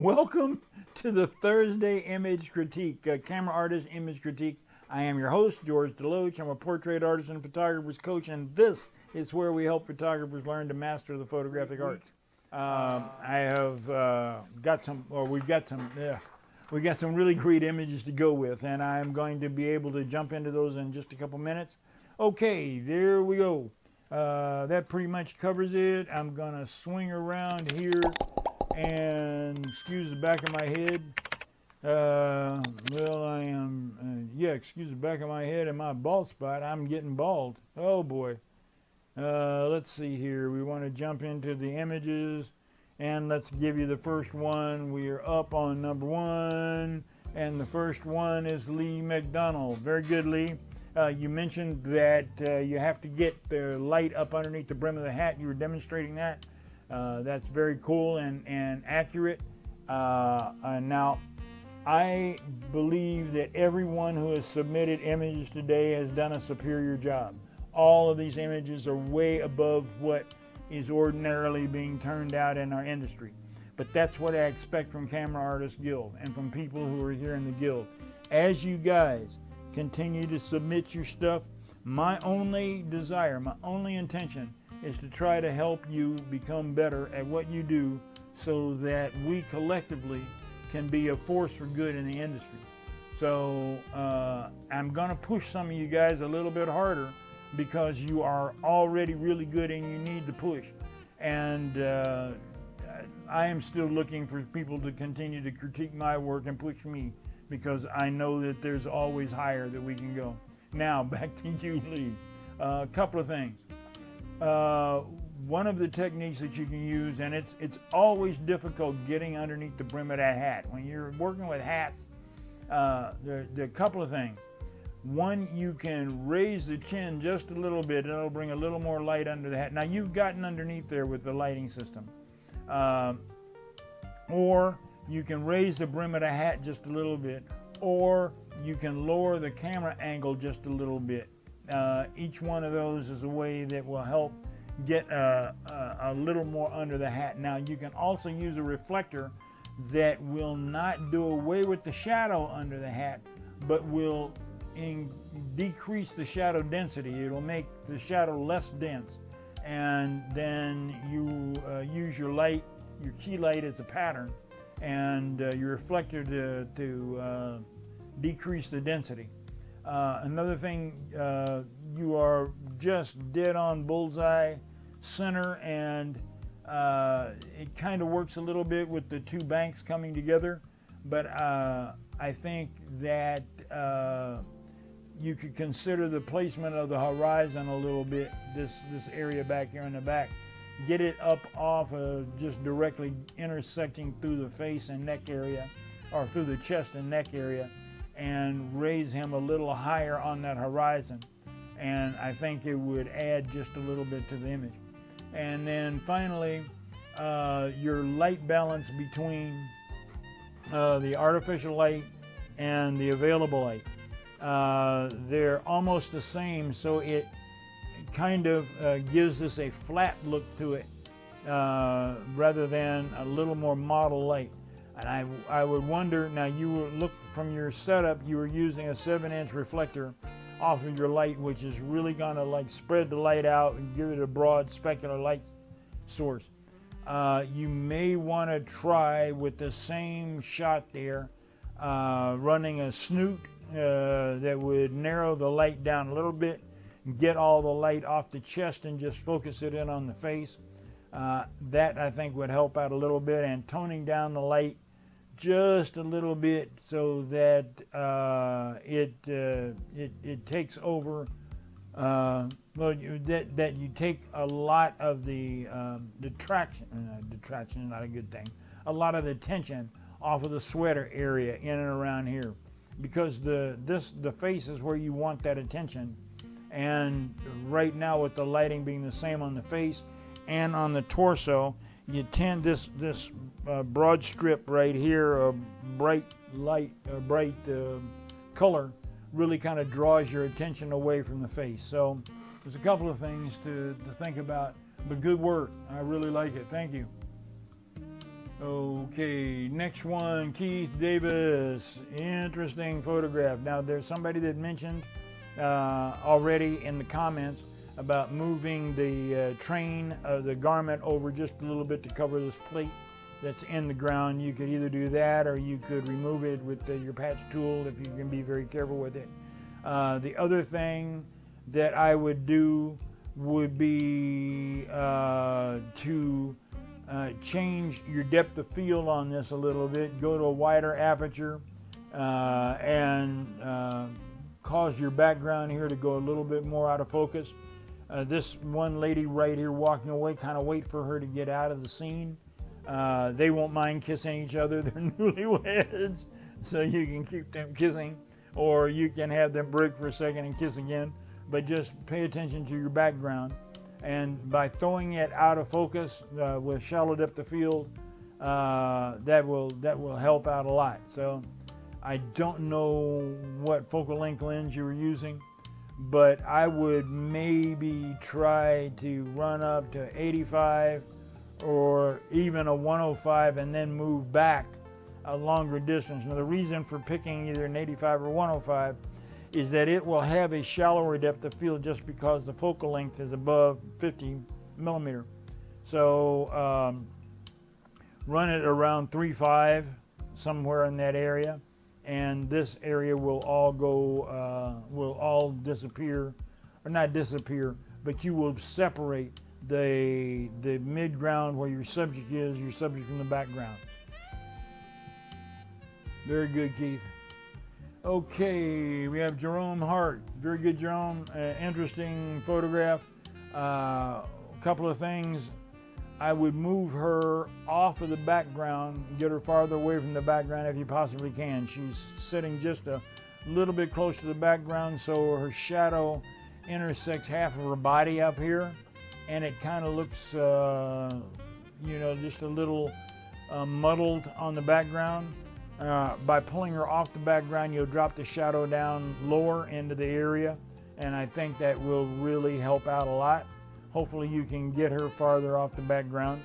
Welcome to the Thursday Image Critique, Camera Artist Image Critique. I am your host, George DeLoache. I'm a portrait artist and photographer's coach, and this is where we help photographers learn to master the photographic arts. We've got some really great images to go with, and I'm going to be able to jump into those in just a couple minutes. Okay, there we go. That pretty much covers it. I'm gonna swing around here and excuse the back of my head. Excuse the back of my head and my bald spot. I'm getting bald. Oh boy. Let's see here. We want to jump into the images, and let's give you the first one. We are up on number 1, and the first one is Lee McDonald. Very good, Lee. You mentioned that you have to get the light up underneath the brim of the hat. You were demonstrating that. That's very cool and accurate. Now, I believe that everyone who has submitted images today has done a superior job. All of these images are way above what is ordinarily being turned out in our industry. But that's what I expect from Camera Artists Guild and from people who are here in the Guild. As you guys continue to submit your stuff, my only desire, my only intention is to try to help you become better at what you do so that we collectively can be a force for good in the industry. So I'm going to push some of you guys a little bit harder because you are already really good and you need the push. And I am still looking for people to continue to critique my work and push me, because I know that there's always higher that we can go. Now, back to you, Lee. A couple of things. One of the techniques that you can use, and it's always difficult getting underneath the brim of that hat. When you're working with hats, there are a couple of things. One, you can raise the chin just a little bit. It'll bring a little more light under the hat. Now, you've gotten underneath there with the lighting system. Or you can raise the brim of the hat just a little bit, or you can lower the camera angle just a little bit. Each one of those is a way that will help get a little more under the hat. Now, you can also use a reflector that will not do away with the shadow under the hat, but will decrease the shadow density. It'll make the shadow less dense, and then you use your light, your key light as a pattern, and your reflector to decrease the density. Another thing, you are just dead on bullseye center, and it kind of works a little bit with the two banks coming together, but I think that you could consider the placement of the horizon a little bit, this area back here in the back. Get it up off of just directly intersecting through the face and neck area, or through the chest and neck area, and raise him a little higher on that horizon. And I think it would add just a little bit to the image. And then finally, your light balance between the artificial light and the available light. They're almost the same, so it kind of gives us a flat look to it rather than a little more model light. And I would wonder, now you would look from your setup, you were using a 7-inch reflector off of your light, which is really gonna like spread the light out and give it a broad specular light source. You may wanna try with the same shot there, running a snoot that would narrow the light down a little bit, get all the light off the chest and just focus it in on the face. That I think would help out a little bit, and toning down the light just a little bit so that it takes over. That you take a lot of the detraction is not a good thing. A lot of the tension off of the sweater area in and around here, because the face is where you want that attention. And right now, with the lighting being the same on the face and on the torso, you tend this broad strip right here, a bright light, a bright color, really kind of draws your attention away from the face. So there's a couple of things to think about, but good work. I really like it. Thank you. Okay, next one, Keith Davis. Interesting photograph. Now, there's somebody that mentioned already in the comments about moving the train of the garment over just a little bit to cover this plate that's in the ground. You could either do that or you could remove it with your patch tool if you can be very careful with it. The other thing that I would do would be to change your depth of field on this a little bit, go to a wider aperture, and cause your background here to go a little bit more out of focus. This one lady right here walking away, kind of wait for her to get out of the scene. They won't mind kissing each other. They're newlyweds, so you can keep them kissing, or you can have them break for a second and kiss again, but just pay attention to your background. And by throwing it out of focus with shallow depth of field, that will help out a lot. So I don't know what focal length lens you were using, but I would maybe try to run up to 85 or even a 105 and then move back a longer distance. Now, the reason for picking either an 85 or 105 is that it will have a shallower depth of field just because the focal length is above 50 millimeter. So run it around 3.5, somewhere in that area, and this area will all go, will all disappear, or not disappear, but you will separate the mid-ground where your subject is, your subject from the background. Very good, Keith. Okay, we have Jerome Hart. Very good, Jerome. Interesting photograph. A couple of things. I would move her off of the background, get her farther away from the background if you possibly can. She's sitting just a little bit close to the background, so her shadow intersects half of her body up here, and it kind of looks, you know, just a little muddled on the background. By pulling her off the background, you'll drop the shadow down lower into the area, and I think that will really help out a lot. Hopefully you can get her farther off the background.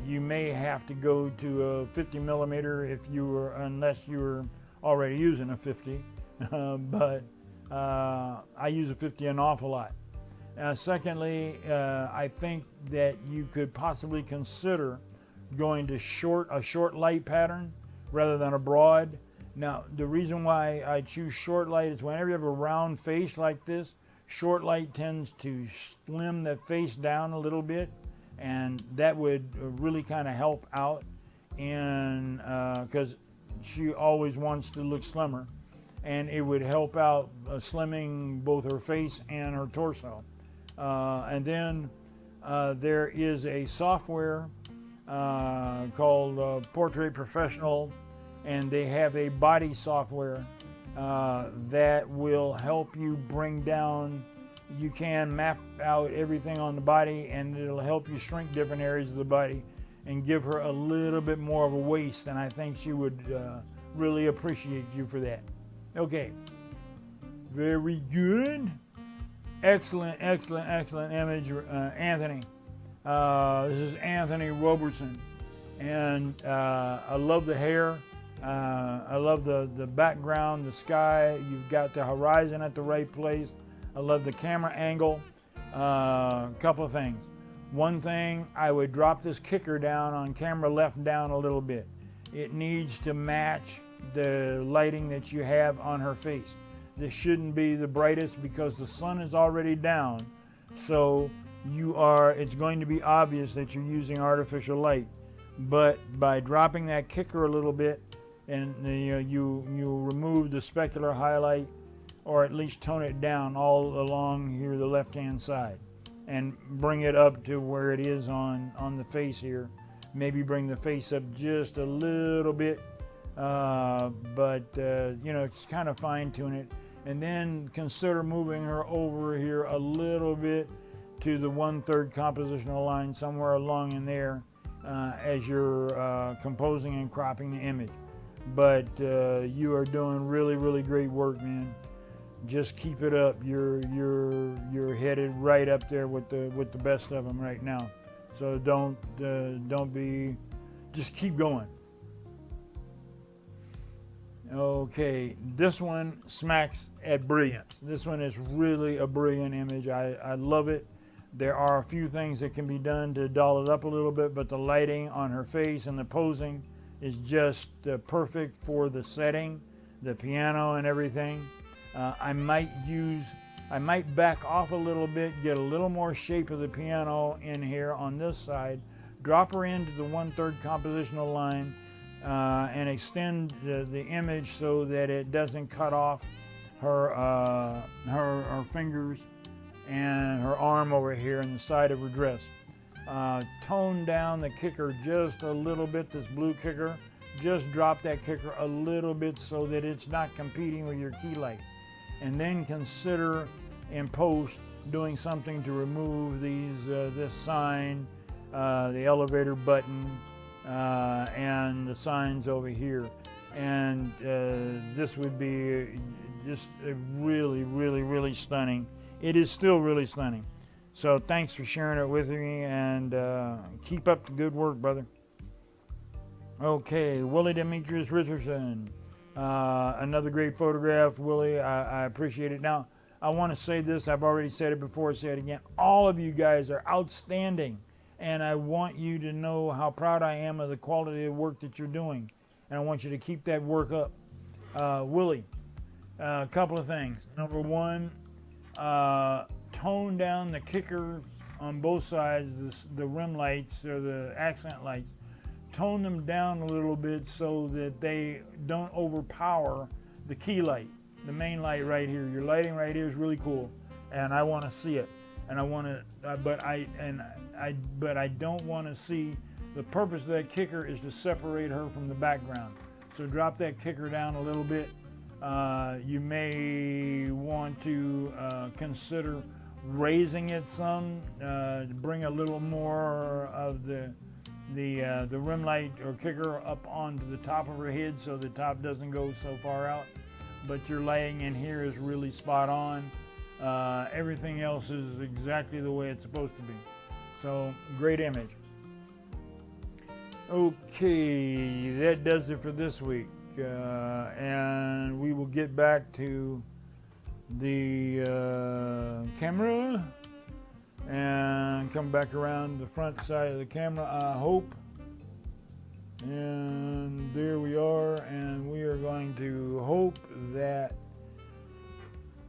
You may have to go to a 50 millimeter if you were, unless you were already using a 50, but I use a 50 an awful lot. Secondly, I think that you could possibly consider going to a short light pattern rather than a broad. Now, the reason why I choose short light is whenever you have a round face like this, short light tends to slim the face down a little bit, and that would really kind of help out in, because she always wants to look slimmer, and it would help out slimming both her face and her torso. And then there is a software called Portrait Professional, and they have a body software that will help you bring down, you can map out everything on the body, and it'll help you shrink different areas of the body and give her a little bit more of a waist, and I think she would really appreciate you for that. Okay, very good. Excellent, excellent, excellent image, Anthony. This is Anthony Robertson, and I love the hair. I love the background, the sky. You've got the horizon at the right place. I love the camera angle. Couple of things. One thing, I would drop this kicker down on camera left down a little bit. It needs to match the lighting that you have on her face. This shouldn't be the brightest because the sun is already down, so it's going to be obvious that you're using artificial light. But by dropping that kicker a little bit, and you remove the specular highlight, or at least tone it down all along here the left-hand side, and bring it up to where it is on the face here. Maybe bring the face up just a little bit, but just kind of fine-tune it. And then consider moving her over here a little bit to the 1/3 compositional line, somewhere along in there, as you're composing and cropping the image. But you are doing really, really great work, man. Just keep it up. You're headed right up there with the best of them right now. So don't be just keep going. Okay, this one smacks at brilliance. This one is really a brilliant image. I love it. There are a few things that can be done to doll it up a little bit, but the lighting on her face and the posing is just perfect for the setting, the piano and everything. I might back off a little bit, get a little more shape of the piano in here on this side, drop her into the 1/3 compositional line, and extend the image so that it doesn't cut off her fingers and her arm over here in the side of her dress. Tone down the kicker just a little bit, this blue kicker. Just drop that kicker a little bit so that it's not competing with your key light. And then consider in post doing something to remove this sign, the elevator button, and the signs over here. And this would be just really, really, really stunning. It is still really stunning. So thanks for sharing it with me, and keep up the good work, brother. Okay, Willie Demetrius Richardson. Another great photograph, Willie. I appreciate it. Now, I want to say this. I've already said it before. Say it again. All of you guys are outstanding, and I want you to know how proud I am of the quality of work that you're doing, and I want you to keep that work up. Willie, a couple of things. Number one, tone down the kicker on both sides, the rim lights or the accent lights. Tone them down a little bit so that they don't overpower the key light, the main light right here. Your lighting right here is really cool, and I want to see it. And I want to, but I don't want to see. The purpose of that kicker is to separate her from the background. So drop that kicker down a little bit. You may want to consider raising it some, to bring a little more of the rim light or kicker up onto the top of her head so the top doesn't go so far out. But your lighting in here is really spot on. Everything else is exactly the way it's supposed to be. So great image. Okay, that does it for this week. And we will get back to the camera and come back around the front side of the camera, I hope. And there we are, and we are going to hope that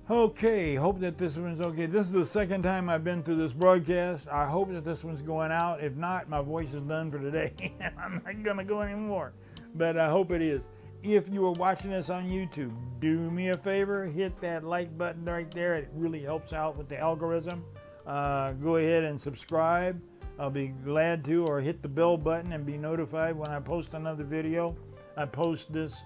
this one's okay. This is the second time I've been through this broadcast. I hope that this one's going out. If not, my voice is done for today. I'm not gonna go anymore, but I hope it is. If you are watching this on YouTube, do me a favor, hit that like button right there. It really helps out with the algorithm. Go ahead and subscribe. I'll be glad to, or hit the bell button and be notified when I post another video. I post this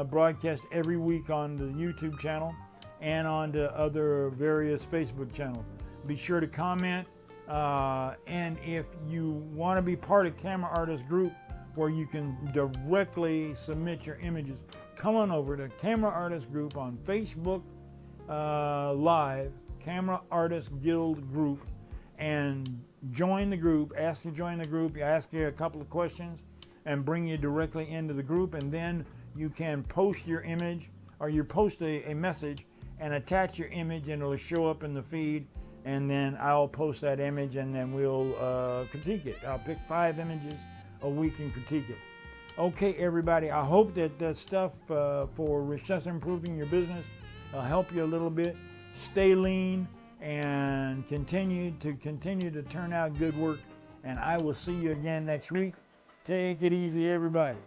broadcast every week on the YouTube channel and on the other various Facebook channels. Be sure to comment, and if you want to be part of Camera Artist Group, where you can directly submit your images, come on over to Camera Artist Group on Facebook Live, Camera Artist Guild Group, and join the group. Ask to join the group. Ask you a couple of questions and bring you directly into the group, and then you can post your image, or you post a message and attach your image, and it'll show up in the feed, and then I'll post that image, and then we'll critique it. I'll pick 5 images a week and critique it. Okay, everybody, I hope that the stuff for recession improving your business will help you a little bit. Stay lean and continue to turn out good work, and I will see you again next week. Take it easy, everybody.